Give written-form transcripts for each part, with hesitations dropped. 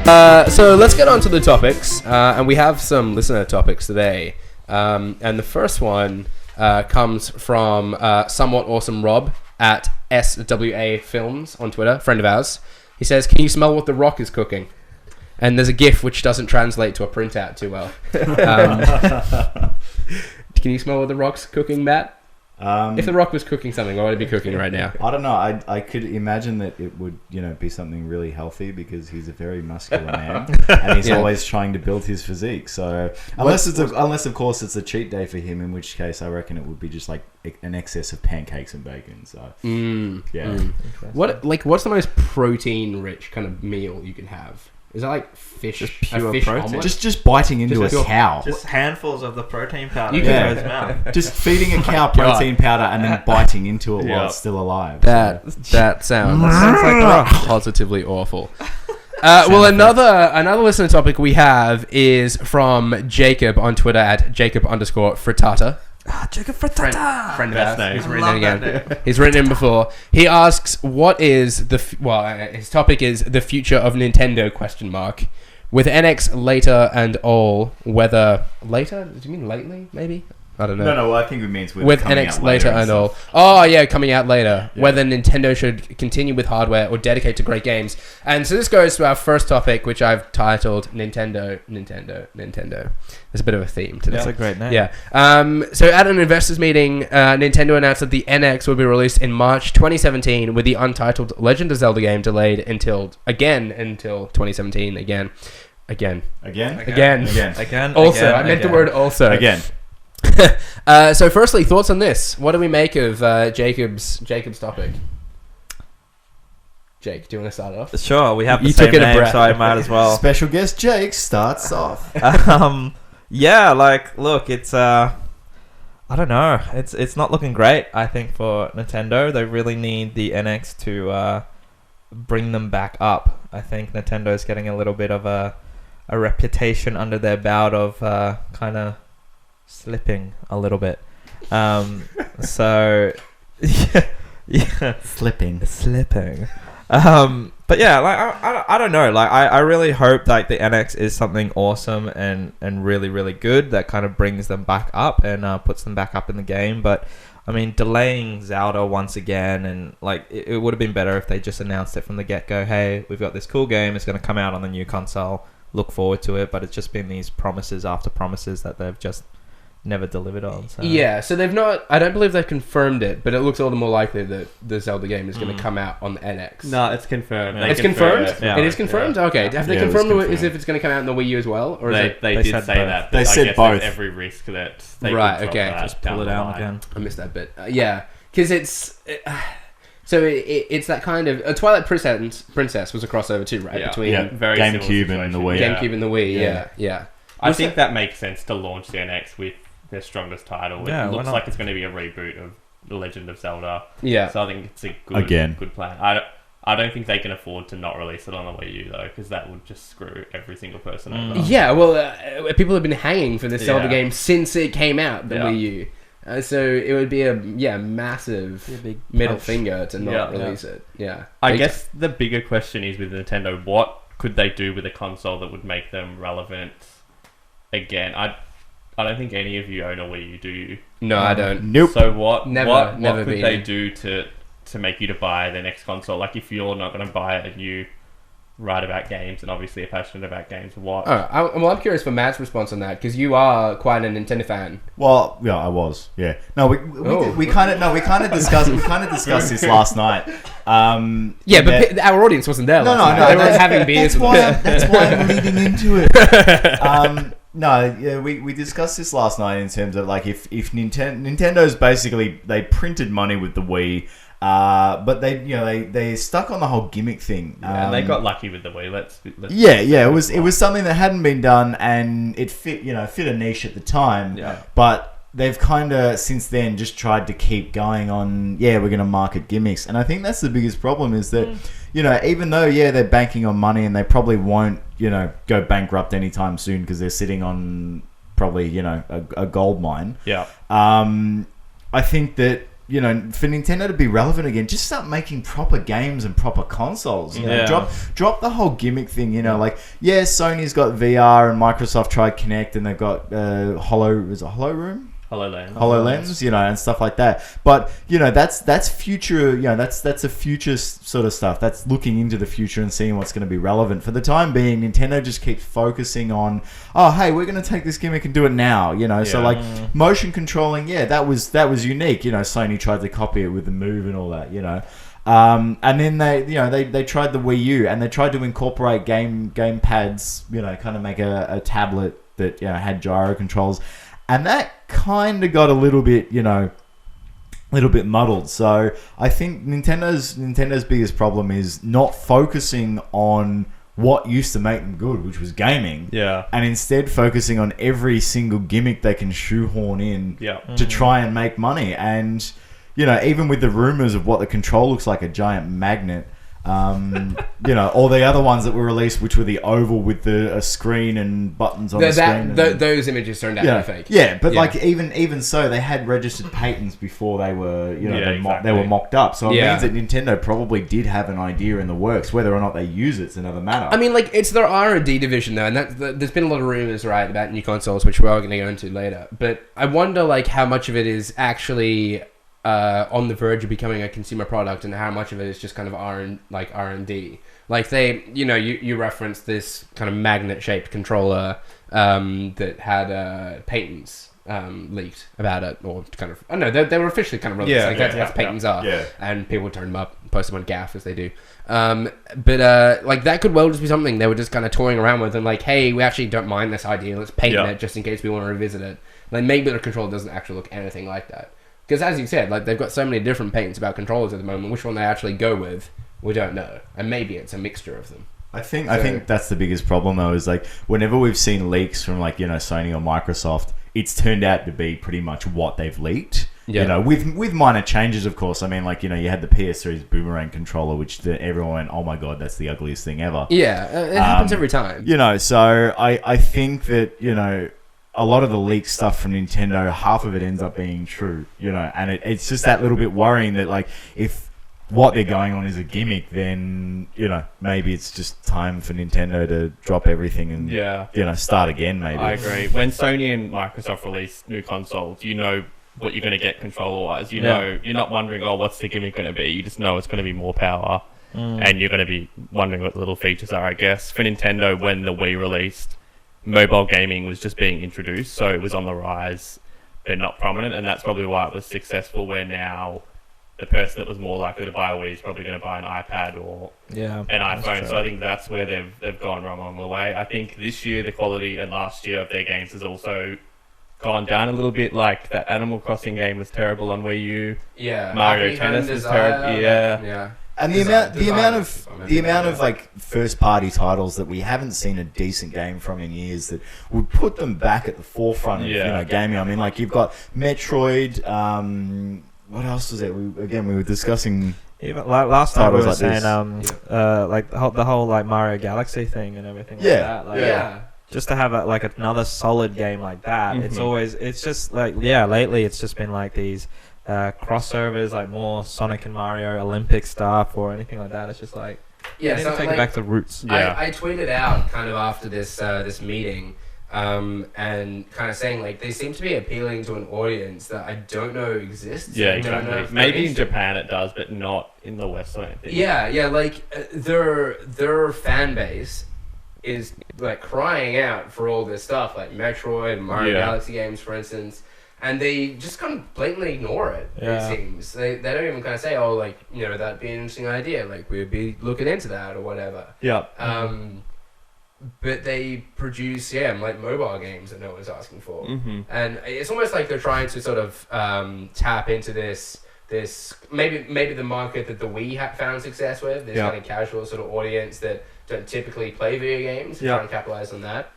So let's get on to the topics, and we have some listener topics today. And the first one comes from Somewhat Awesome Rob at SWA Films on Twitter, friend of ours. He says, "Can you smell what The Rock is cooking?" And there's a GIF which doesn't translate to a printout too well. Can you smell what The Rock's cooking, Matt? If The Rock was cooking something, what would he be cooking right now? I don't know. I could imagine that it would, be something really healthy because he's a very muscular man and he's always trying to build his physique. So unless of course it's a cheat day for him, in which case I reckon it would be just like an excess of pancakes and bacon. So What's the most protein-rich kind of meal you can have? Is that like fish? Just pure protein. Omelet? Just biting into a cow. Just handfuls of the protein powder You in his mouth. Just feeding a cow protein powder and then biting into it while it's still alive. That sounds like positively awful. Well, another listener topic we have is from Jacob on Twitter at Jacob_frittata. Jacob Frittata. Friend of Best ours. name. He's written in again. He's written in before. He asks, "What is his topic is the future of Nintendo ? With NX later and all, whether later? Do you mean lately? Maybe." I don't know. No, I think it means with NX later and all. Oh yeah, coming out later. Yeah. Whether Nintendo should continue with hardware or dedicate to great games. And so this goes to our first topic, which I've titled Nintendo. There's a bit of a theme to this. That's a great name. Yeah. So at an investors meeting, Nintendo announced that the NX will be released in March 2017, with the untitled Legend of Zelda game delayed until 2017 again. Also, I meant the word also. Again. So firstly, thoughts on this? What do we make of Jacob's topic? Jake, do you want to start off? Sure, we have the same name, so I might as well. Special guest Jake starts off. Look, it's I don't know. It's not looking great, I think, for Nintendo. They really need the NX to bring them back up. I think Nintendo's getting a little bit of a reputation under their belt of kind of slipping a little bit. So yeah. Slipping. But yeah, I don't know. I really hope like the NX is something awesome and really, really good that kind of brings them back up and puts them back up in the game. But I mean, delaying Zelda once again, and like it would have been better if they just announced it from the get-go. Hey, we've got this cool game. It's going to come out on the new console. Look forward to it. But it's just been these promises after promises that they've just never delivered on. So. Yeah, so they've not. I don't believe they've confirmed it, but it looks all the more likely that the Zelda game is going to come out on the NX. No, it's confirmed. It's confirmed. Yeah. It is confirmed. Yeah. Okay, have they confirmed as if it's going to come out on the Wii U as well, or they did say that? They said both. There's every risk that they right. could Okay, drop just pull it out again. I missed that bit. Yeah, because it's that kind of Twilight Princess was a crossover too, right? Yeah. Between very GameCube and the Wii. GameCube and the Wii. Yeah. I think that makes sense to launch the NX with their strongest title. Yeah, it looks like it's going to be a reboot of The Legend of Zelda. Yeah. So I think it's a good plan. I don't think they can afford to not release it on the Wii U though, because that would just screw every single person over. Yeah, well, people have been hanging for this Zelda game since it came out, the Wii U. So it would be a massive big middle punch. finger to not release it. Yeah. I guess the bigger question is with Nintendo, what could they do with a console that would make them relevant again? I don't think any of you own a Wii U, do you? No, I don't. Nope. So what Never could they do to make you to buy the next console? Like if you're not going to buy it and you write about games and obviously are passionate about games, what? I'm curious for Matt's response on that, because you are quite a Nintendo fan. Well, yeah, I was. Yeah. No, we kind of discussed this last night. But our audience wasn't there. No. They were having beers. That's why I'm leading into it. We discussed this last night in terms of like if Nintendo's basically they printed money with the Wii, but they stuck on the whole gimmick thing. Yeah, and they got lucky with the Wii. Let's it was something that hadn't been done, and it fit a niche at the time. Yeah. But they've kind of since then just tried to keep going on. Yeah, we're going to market gimmicks, and I think that's the biggest problem is that even though they're banking on money and they probably won't go bankrupt anytime soon because they're sitting on probably a gold mine. Yeah. I think that you know, for Nintendo to be relevant again, just start making proper games and proper consoles. You know? Yeah. Drop the whole gimmick thing. You know, like Sony's got VR and Microsoft tried Kinect and they've got HoloLens, you know, and stuff like that. But you know, that's future. You know, that's a future sort of stuff. That's looking into the future and seeing what's going to be relevant. For the time being, Nintendo just keeps focusing on, oh, hey, we're going to take this gimmick and do it now. You know, so like motion controlling, that was unique. You know, Sony tried to copy it with the Move and all that. You know. And then they tried the Wii U and they tried to incorporate game pads, you know, kind of make a tablet that, you know, had gyro controls. And that kind of got a little bit muddled. So I think Nintendo's biggest problem is not focusing on what used to make them good, which was gaming. Yeah. And instead focusing on every single gimmick they can shoehorn in to try and make money. And, you know, even with the rumors of what the control looks like, a giant magnet, you know, all the other ones that were released, which were the oval with a screen and buttons on the screen. Those images turned out to be fake. Yeah, but like even so, they had registered patents before they were, you know, they were mocked up. So it means that Nintendo probably did have an idea in the works. Whether or not they use it's another matter. I mean, like, it's their R&D division though, and there's been a lot of rumors, right, about new consoles, which we're all going to go into later. But I wonder, like, how much of it is actually on the verge of becoming a consumer product, and how much of it is just kind of R&D. Like they, you know, you referenced this kind of magnet-shaped controller that had patents leaked about it, or kind of, I don't know, they were officially kind of released. That's patents are, and people turn them up, post them on Gaff as they do. But like that could well just be something they were just kind of toying around with, and like, hey, we actually don't mind this idea, let's patent it just in case we want to revisit it. Like maybe the controller doesn't actually look anything like that. Because as you said, like they've got so many different patents about controllers at the moment. Which one they actually go with, we don't know, and maybe it's a mixture of them. I think that's the biggest problem though. Is like whenever we've seen leaks from like, you know, Sony or Microsoft, it's turned out to be pretty much what they've leaked. You know, with minor changes, of course. I mean, like, you know, you had the PS3's Boomerang controller, which everyone went, "Oh my god, that's the ugliest thing ever." Yeah, it happens every time. You know, so I think that, you know, a lot of the leaked stuff from Nintendo, half of it ends up being true, you know, and it's just that little bit worrying that, like, if what they're going on is a gimmick, then, you know, maybe it's just time for Nintendo to drop everything and, you know, start again, maybe. I agree. When Sony and Microsoft release new consoles, you know what you're going to get controller-wise. You know, you're not wondering, oh, what's the gimmick going to be? You just know it's going to be more power, and you're going to be wondering what the little features are, I guess. For Nintendo, when the Wii released, mobile gaming was just being introduced, so it was on the rise, but not prominent, and that's probably why it was successful, where now the person that was more likely to buy a Wii is probably going to buy an iPad or an iPhone. So I think that's where they've gone wrong on the way. I think this year the quality and last year of their games has also gone down a little bit. Like that Animal Crossing game was terrible on Wii U. Yeah, Mario Tennis was terrible. Yeah. And the amount of like first party titles that we haven't seen a decent game from in years that would put them back at the forefront of you know, gaming. I mean, like you've got Metroid. What else was it? We were discussing. Even like last time we were like saying like the whole like Mario Galaxy thing and everything like that. Like, just to have another solid game like that. It's just like lately it's just been like these crossovers, like more Sonic and Mario Olympic stuff or anything like that. It's just like so take it back to roots. I tweeted out kind of after this meeting, and kind of saying like they seem to be appealing to an audience that I don't know exists. Yeah, exactly. Maybe in Japan it does, but not in the West. I think. Yeah, like their fan base is like crying out for all this stuff, like Metroid and Mario Galaxy games, for instance. And they just kind of blatantly ignore it, it seems. They don't even kind of say, oh, like, you know, that'd be an interesting idea. Like, we'd be looking into that or whatever. Yeah. But they produce, like, mobile games that no one's asking for. And it's almost like they're trying to sort of tap into this maybe the market that the Wii found success with, this kind of casual sort of audience that don't typically play video games, try and capitalize on that.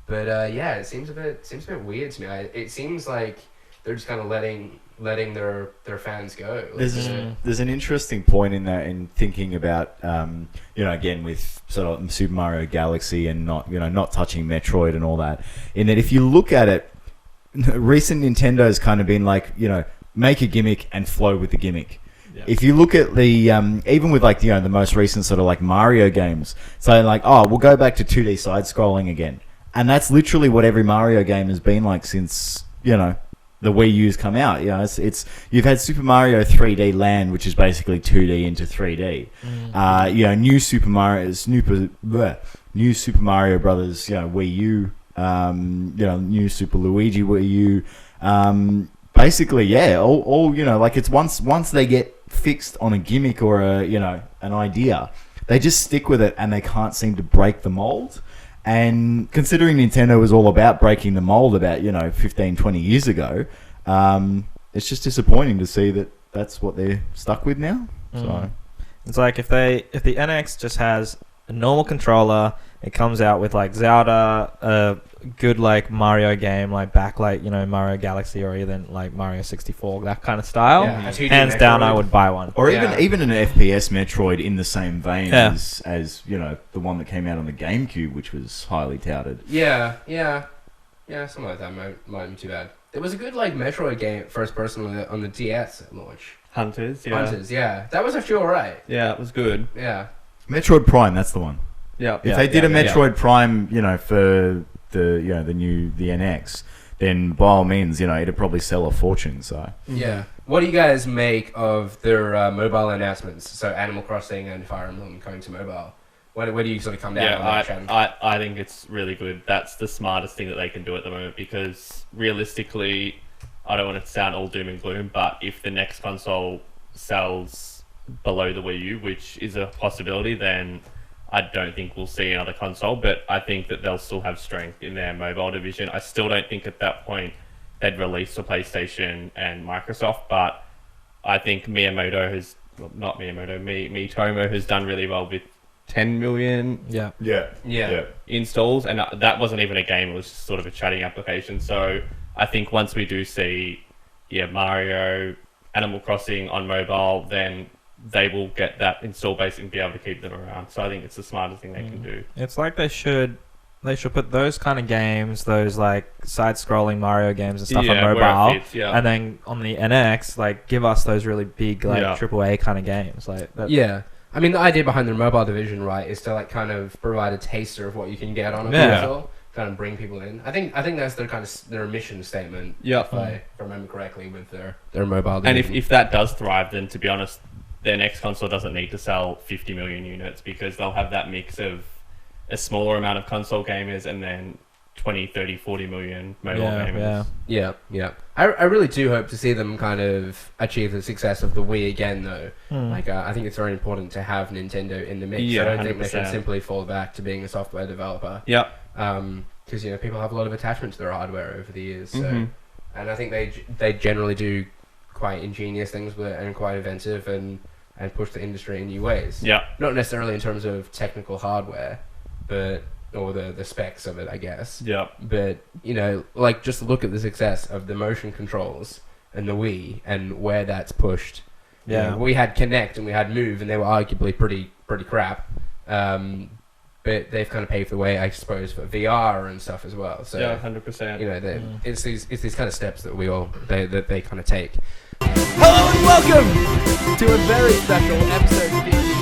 But it seems a bit weird to me. It seems like they're just kind of letting their fans go. There's an interesting point in that, in thinking about you know, again with sort of Super Mario Galaxy and not touching Metroid and all that. In that, if you look at it, recent Nintendo's kind of been like, you know, make a gimmick and flow with the gimmick. Yeah. If you look at the even with like the most recent sort of like Mario games, so like we'll go back to 2D side scrolling again, and that's literally what every Mario game has been like since the Wii U's come out. It's you've had Super Mario 3D Land, which is basically 2D into 3D. New Super Mario Brothers, Wii U, new Super Luigi Wii U. Basically, all like it's once they get fixed on a gimmick or an idea, they just stick with it and they can't seem to break the mold. And considering Nintendo was all about breaking the mold about 15, 20 years ago, it's just disappointing to see that that's what they're stuck with now. So it's like if the NX just has a normal controller, it comes out with like Zelda, a good like Mario game, like back like Mario Galaxy or even like Mario 64, that kind of style. Yeah, a 2D hands down, Metroid. I would buy one. or Yeah. even an FPS Metroid in the same vein Yeah. as the one that came out on the GameCube, which was highly touted. Yeah, something like that might be too bad. There was a good like Metroid game, first person on the DS at launch. Hunters, yeah. Hunters, yeah, that was actually alright. Yeah, it was good. Yeah, Metroid Prime, that's the one. Yeah. If they did a yeah. Metroid Prime, for the NX, then by all means, it'd probably sell a fortune. So yeah. What do you guys make of their mobile announcements? So Animal Crossing and Fire Emblem coming to mobile. Where do you sort of come down on that trend? I think it's really good. That's the smartest thing that they can do at the moment, because realistically, I don't want to sound all doom and gloom, but if the next console sells below the Wii U, which is a possibility, then I don't think we'll see another console. But I think that they'll still have strength in their mobile division. I still don't think at that point they'd release a PlayStation and Microsoft, but I think Mitomo has done really well with 10 million Yeah. Yeah. installs, and that wasn't even a game, it was just sort of a chatting application. So I think once we do see Mario, Animal Crossing on mobile, then they will get that install base and be able to keep them around. So I think it's the smartest thing they can do. It's like they should put those kind of games, those like side-scrolling Mario games and stuff on where it mobile, fits, yeah. and then on the NX, like give us those really big like Yeah. AAA kind of games, like that. Yeah. I mean, the idea behind their mobile division, right, is to like kind of provide a taster of what you can get on a Yeah. console, kind of bring people in. I think that's their kind of their mission statement. Yeah. If I remember correctly, with their mobile And division. if that does thrive, then to be honest, their next console doesn't need to sell 50 million units, because they'll have that mix of a smaller amount of console gamers and then 20, 30, 40 million mobile gamers. Yeah. I really do hope to see them kind of achieve the success of the Wii again, though. Like, I think it's very important to have Nintendo in the mix. Yeah, I don't think they should 100%. simply fall back to being a software developer. Yep. Because people have a lot of attachment to their hardware over the years. So, Mhm. and I think they generally do quite ingenious things with it, and quite inventive, and push the industry in new ways. Yeah. Not necessarily in terms of technical hardware, or the specs of it, I guess. Yeah. But, like, just look at the success of the motion controls and the Wii and where that's pushed. Yeah. We had Kinect and we had Move, and they were arguably pretty crap. But they've kind of paved the way, I suppose, for VR and stuff as well. So, Yeah, 100%. it's these kind of steps that they kind of take. Hello and welcome to a very special episode